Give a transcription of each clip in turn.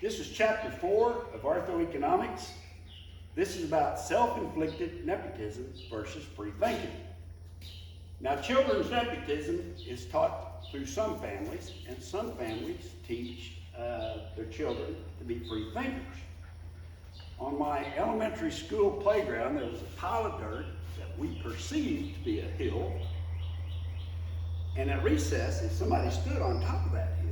This is chapter 4 of Artho Economics. This is about self-inflicted nepotism versus free thinking. Now, children's nepotism is taught through some families, and some families teach their children to be free thinkers. On my elementary school playground, there was a pile of dirt that we perceived to be a hill. And at recess, if somebody stood on top of that hill,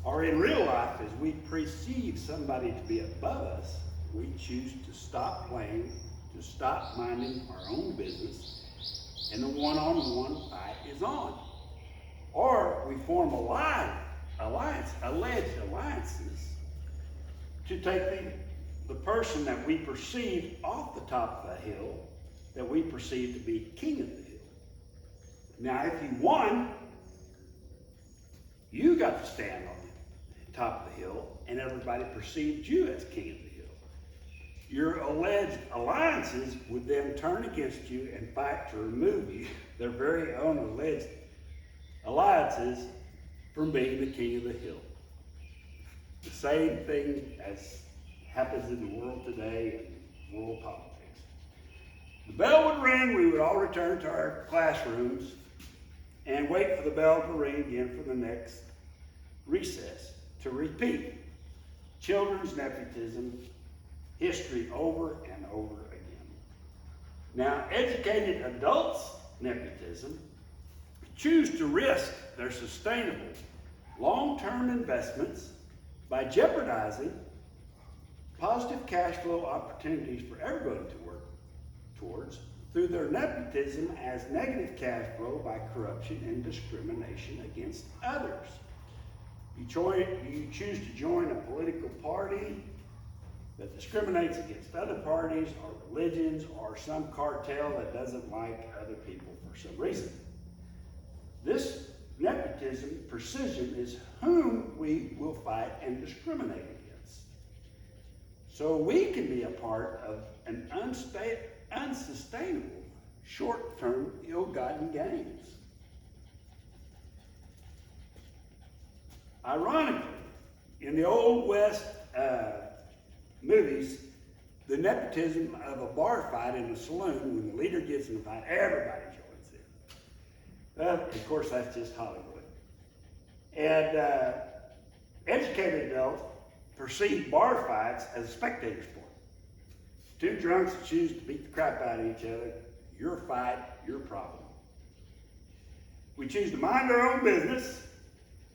or in real life, as we perceive somebody to be above us, we choose to stop playing, to stop minding our own business, and the one-on-one fight is on. Or we form alleged alliances to take the person that we perceive off the top of the hill, that we perceive to be king of the hill. Now, if you won, you got to stand on the top of the hill, and everybody perceived you as king of the hill. Your alleged alliances would then turn against you and fight to remove you, their very own alleged alliances, from being the king of the hill. The same thing as happens in the world today in world politics. The bell would ring, we would all return to our classrooms and wait for the bell to ring again for the next recess to repeat children's nepotism history over and over again. Now, educated adults' nepotism choose to risk their sustainable long-term investments by jeopardizing positive cash flow opportunities for everybody to work towards through their nepotism as negative cash flow by corruption and discrimination against others. You choose to join a political party that discriminates against other parties or religions or some cartel that doesn't like other people for some reason. This nepotism precision is whom we will fight and discriminate against. So we can be a part of an unsustainable, short-term, ill-gotten gains. Ironically, in the Old West movies, the nepotism of a bar fight in a saloon, when the leader gets in the fight, everybody joins in. Of course, that's just Hollywood. And educated adults perceive bar fights as a spectator sport. Two drunks that choose to beat the crap out of each other, your fight, your problem. We choose to mind our own business,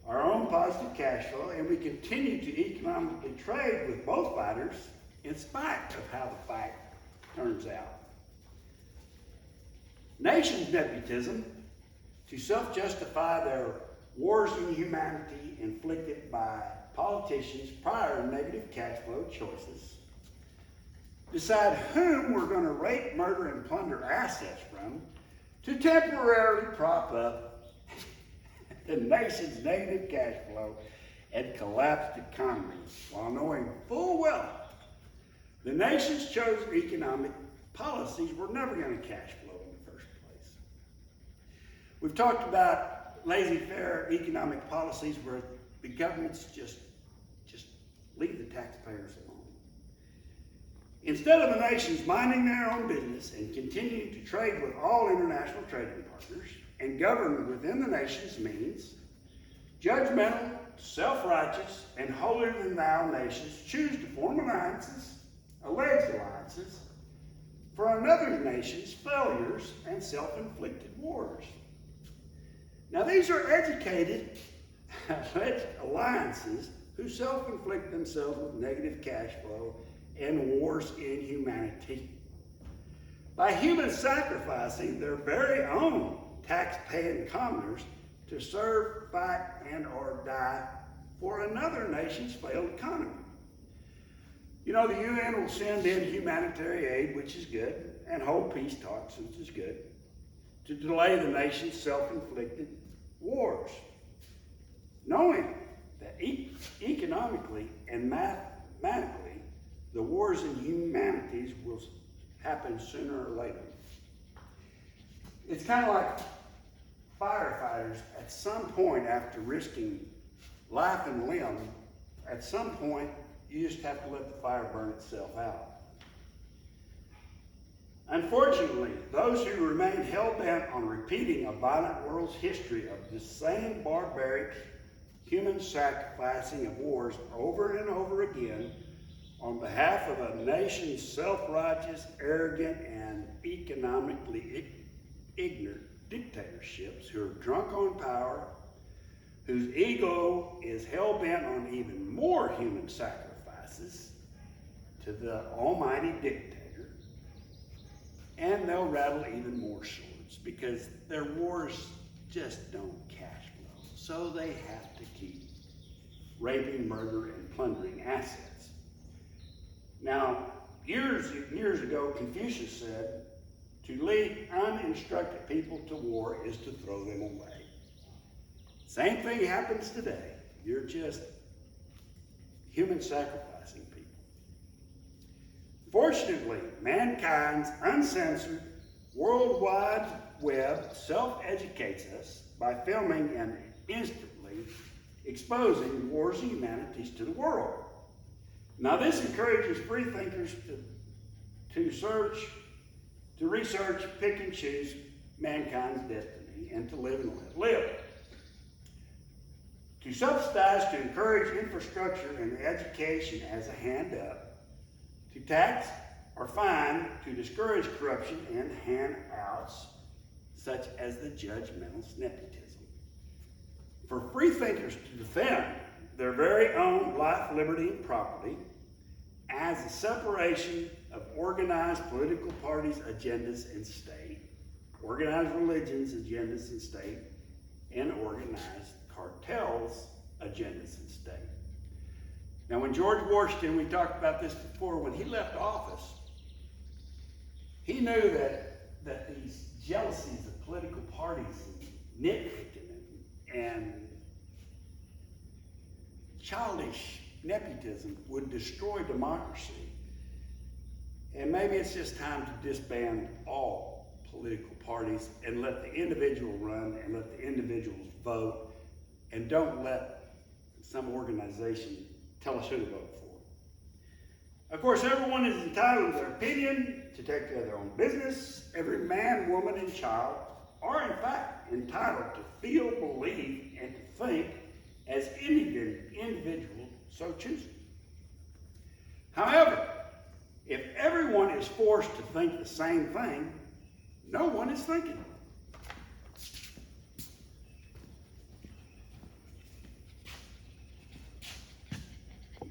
our own positive cash flow, and we continue to economically trade with both fighters in spite of how the fight turns out. Nations' nepotism to self-justify their wars in humanity inflicted by politicians' prior negative cash flow choices, decide whom we're going to rape, murder, and plunder assets from to temporarily prop up the nation's negative cash flow and collapsed economy, while knowing full well the nation's chosen economic policies were never going to cash flow in the first place. We've talked about laissez-faire economic policies where the governments just leave the taxpayers alone. Instead of the nations minding their own business and continuing to trade with all international trading partners and govern within the nation's means, judgmental, self-righteous, and holier-than-thou nations choose to form alleged alliances, for another nation's failures and self-inflicted wars. Now, these are educated alleged alliances who self-inflict themselves with negative cash flow and wars in humanity by human sacrificing their very own tax-paying commoners to serve, fight, and or die for another nation's failed economy. You know, the UN will send in humanitarian aid, which is good, and hold peace talks, which is good, to delay the nation's self-inflicted wars, knowing that economically and mathematically, the wars in humanities will happen sooner or later. It's kind of like firefighters at some point, after risking life and limb at some point, you just have to let the fire burn itself out. Unfortunately, those who remain hell-bent on repeating a violent world's history of the same barbaric human sacrificing of wars over and over again on behalf of a nation's self-righteous, arrogant, and economically ignorant dictatorships who are drunk on power, whose ego is hell-bent on even more human sacrifices to the almighty dictator. And they'll rattle even more swords because their wars just don't cash flow. So they have to keep raping, murder, and plundering assets. Now, years ago, Confucius said, to lead uninstructed people to war is to throw them away. Same thing happens today. You're just human sacrificing people. Fortunately, mankind's uncensored, worldwide web self-educates us by filming and instantly exposing wars of humanities to the world. Now this encourages free thinkers to research, pick and choose mankind's destiny and to live and let live. To subsidize, to encourage infrastructure and education as a hand up, to tax or fine, to discourage corruption and handouts, such as the judgmental nepotism. For free thinkers to defend their very own life, liberty, and property as a separation of organized political parties' agendas and state, organized religions' agendas and state, and organized cartels' agendas and state. Now, when George Washington, we talked about this before, when he left office, he knew that these jealousies of political parties and nitpicking and childish nepotism would destroy democracy. And maybe it's just time to disband all political parties and let the individual run and let the individuals vote, and don't let some organization tell us who to vote for. Of course, everyone is entitled to their opinion, to take care of their own business. Every man, woman, and child are in fact entitled to feel, believe, and to think as any individual so chooses. However, if everyone is forced to think the same thing, no one is thinking.